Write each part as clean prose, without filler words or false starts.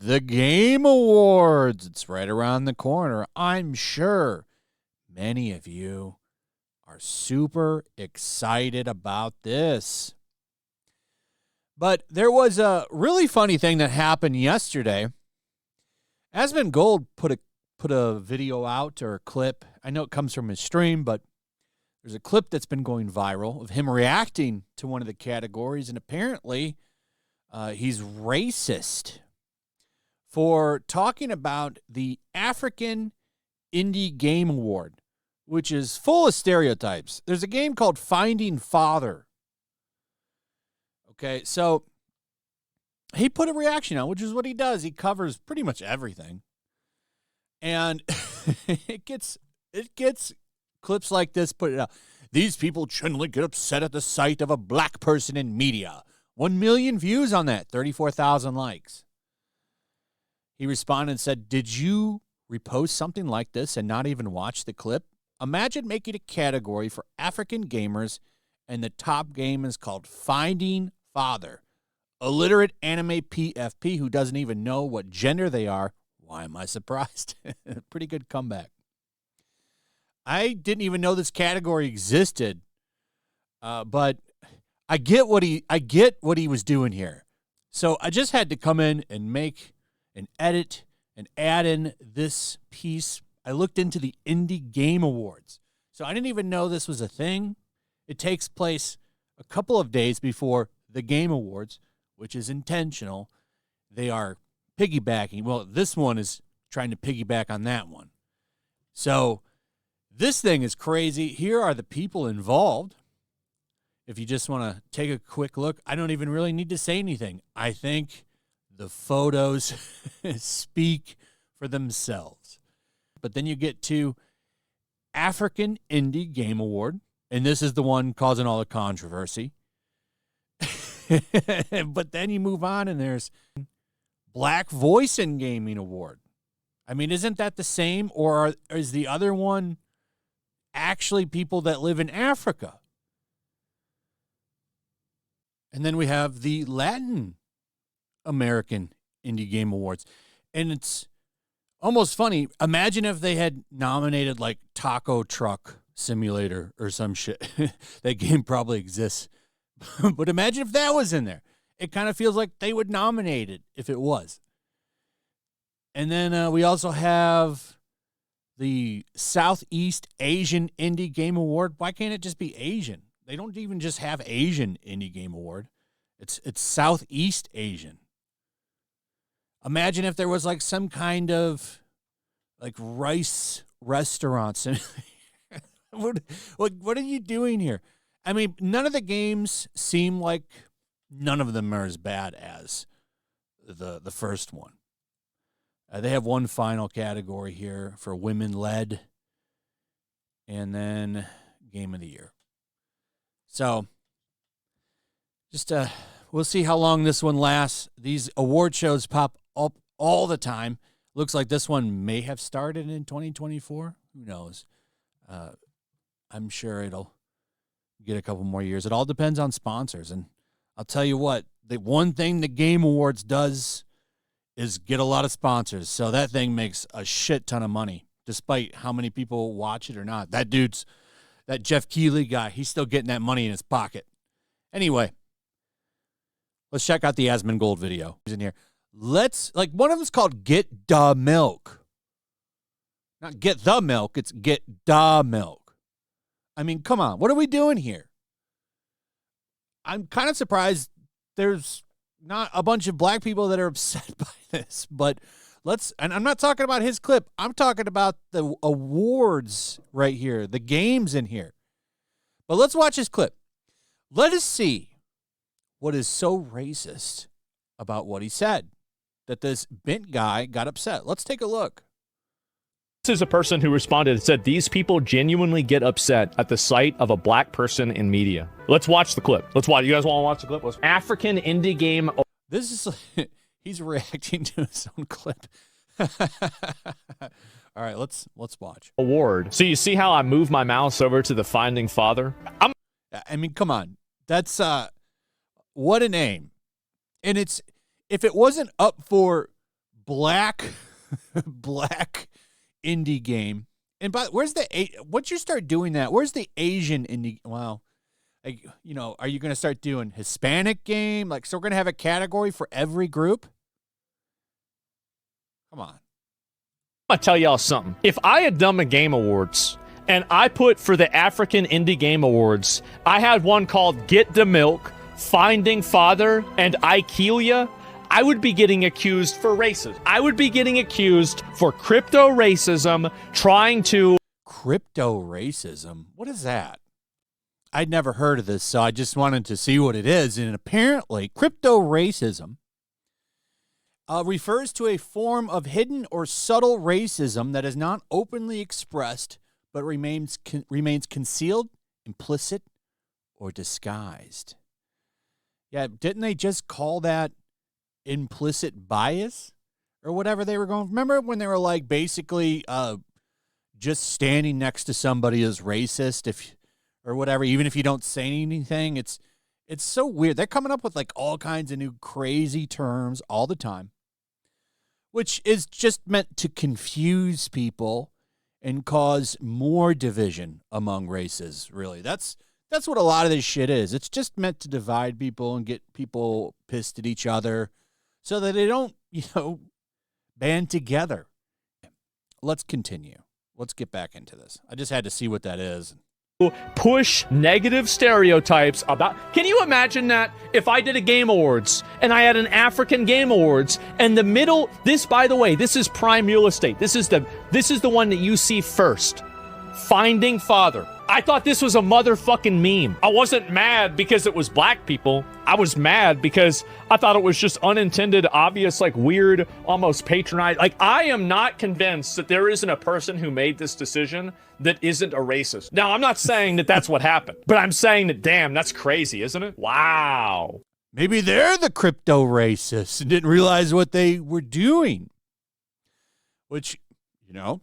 The Game Awards. It's right around the corner. I'm sure many of you are super excited about this. But there was a really funny thing that happened yesterday. Asmongold put a video out, or a clip. I know it comes from his stream, but there's a clip that's been going viral of him reacting to one of the categories, and apparently he's racist for talking about the African Indie Game Award, which is full of stereotypes. There's a game called Finding Father. Okay, so he put a reaction out, which is what he does. He covers pretty much everything. And it gets clips like this put it out. These people generally get upset at the sight of a black person in media. 1 million views on that, 34,000 likes. He responded and said, "Did you repost something like this and not even watch the clip? Imagine making a category for African gamers, and the top game is called Finding Father. Illiterate anime PFP who doesn't even know what gender they are. Why am I surprised?" Pretty good comeback. I didn't even know this category existed, but I get what he was doing here. So I just had to come in and make an edit and add in this piece. I looked into the Indie Game Awards. So I didn't even know this was a thing. It takes place a couple of days before the Game Awards, which is intentional. They are piggybacking. Well, this one is trying to piggyback on that one. So this thing is crazy. Here are the people involved. If you just want to take a quick look, I don't even really need to say anything. I think the photos speak for themselves. But then you get to African Indie Game Award, and this is the one causing all the controversy. But then you move on, and there's Black Voice in Gaming Award. I mean, isn't that the same, or is the other one actually people that live in Africa? And then we have the Latin American Indie Game Awards. And it's almost funny. Imagine if they had nominated like Taco Truck Simulator or some shit. That game probably exists. But imagine if that was in there. It kind of feels like they would nominate it if it was. And then we also have the Southeast Asian Indie Game Award. Why can't it just be Asian? They don't even just have Asian Indie Game Award. It's Southeast Asian. Imagine if there was like some kind of like rice restaurants. What are you doing here? I mean, none of the games seem like none of them are as bad as the first one. They have one final category here for women-led, and then Game of the Year. So, just we'll see how long this one lasts. These award shows pop up all the time. Looks like this one may have started in 2024. Who knows? I'm sure it'll get a couple more years. It all depends on sponsors. And I'll tell you what, the one thing the Game Awards does is get a lot of sponsors. So that thing makes a shit ton of money, despite how many people watch it or not. That Jeff Keighley guy, he's still getting that money in his pocket. Anyway, let's check out the Asmongold video. He's in here. One of them's called Get Da Milk. Not Get the Milk, it's Get Da Milk. I mean, come on. What are we doing here? I'm kind of surprised there's not a bunch of black people that are upset by this, but and I'm not talking about his clip. I'm talking about the awards right here, the games in here. But let's watch his clip. Let us see what is so racist about what he said, that this bent guy got upset. Let's take a look. This is a person who responded and said, "These people genuinely get upset at the sight of a black person in media." Let's watch the clip. Let's watch. You guys want to watch the clip? African Indie Game. This is, he's reacting to his own clip. All right, let's watch. Award. So you see how I move my mouse over to the Finding Father? I mean, come on. That's what a name. And it's, if it wasn't up for black indie game. And where's once you start doing that, where's the Asian indie? Wow. Like, you know, are you going to start doing Hispanic game? Like, so we're going to have a category for every group? Come on. I'm going to tell y'all something. If I had done the Game Awards and I put for the African Indie Game Awards, I had one called Get the Milk, Finding Father, and Ikelia, I would be getting accused for racism. I would be getting accused for crypto racism, trying to... Crypto racism? What is that? I'd never heard of this, so I just wanted to see what it is. And apparently, crypto racism refers to a form of hidden or subtle racism that is not openly expressed but remains concealed, implicit, or disguised. Yeah, didn't they just call that implicit bias or whatever they were going? Remember when they were like basically just standing next to somebody is racist or whatever, even if you don't say anything? It's so weird. They're coming up with like all kinds of new crazy terms all the time, which is just meant to confuse people and cause more division among races, really. That's what a lot of this shit is. It's just meant to divide people and get people pissed at each other so that they don't, band together. Let's continue. Let's get back into this. I just had to see what that is. Push negative stereotypes about... Can you imagine that if I did a Game Awards and I had an African Game Awards and the middle... This, by the way, this is prime real estate. This is the one that you see first. Finding Father. I thought this was a motherfucking meme. I wasn't mad because it was black people. I was mad because I thought it was just unintended, obvious, like weird, almost patronizing. Like, I am not convinced that there isn't a person who made this decision that isn't a racist. Now, I'm not saying that that's what happened, but I'm saying that, damn, that's crazy, isn't it? Wow. Maybe they're the crypto racists and didn't realize what they were doing. Which...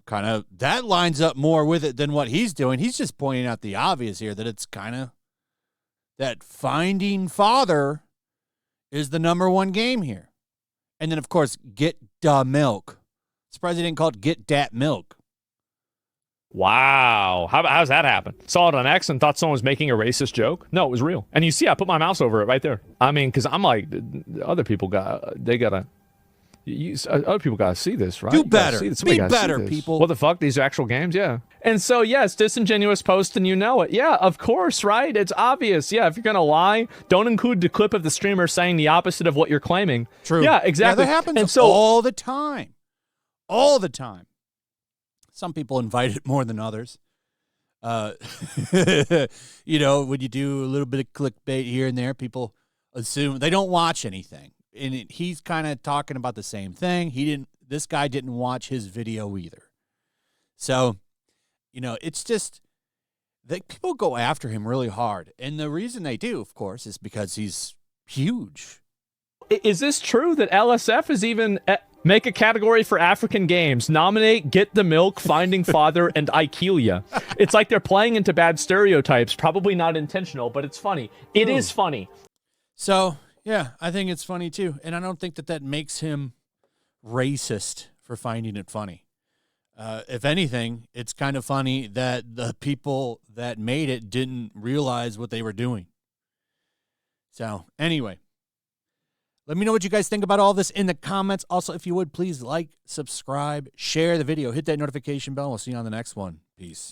kind of that lines up more with it than what he's doing. He's just pointing out the obvious here, that it's kind of that Finding Father is the #1 game here. And then, of course, Get Da Milk. Surprised he didn't call it Get Dat Milk. Wow. How's that happen? Saw it on X and thought someone was making a racist joke? No, it was real. And you see, I put my mouse over it right there. I mean, because I'm like, other people gotta see this, right? Do better. Be better, people. What the fuck? These are actual games? Yeah. And so, yes, disingenuous post and you know it. Yeah, of course, right? It's obvious. Yeah, if you're going to lie, don't include the clip of the streamer saying the opposite of what you're claiming. True. Yeah, exactly. Yeah, that happens all the time. All the time. Some people invite it more than others. When you do a little bit of clickbait here and there, people assume they don't watch anything. And he's kind of talking about the same thing. This guy didn't watch his video either. So, it's just that people go after him really hard. And the reason they do, of course, is because he's huge. Is this true that LSF is even make a category for African games? Nominate Get the Milk, Finding Father, and Ikelia. It's like they're playing into bad stereotypes. Probably not intentional, but it's funny. It is funny. So... yeah, I think it's funny, too. And I don't think that makes him racist for finding it funny. If anything, it's kind of funny that the people that made it didn't realize what they were doing. So, anyway, let me know what you guys think about all this in the comments. Also, if you would, please like, subscribe, share the video, hit that notification bell. We'll see you on the next one. Peace.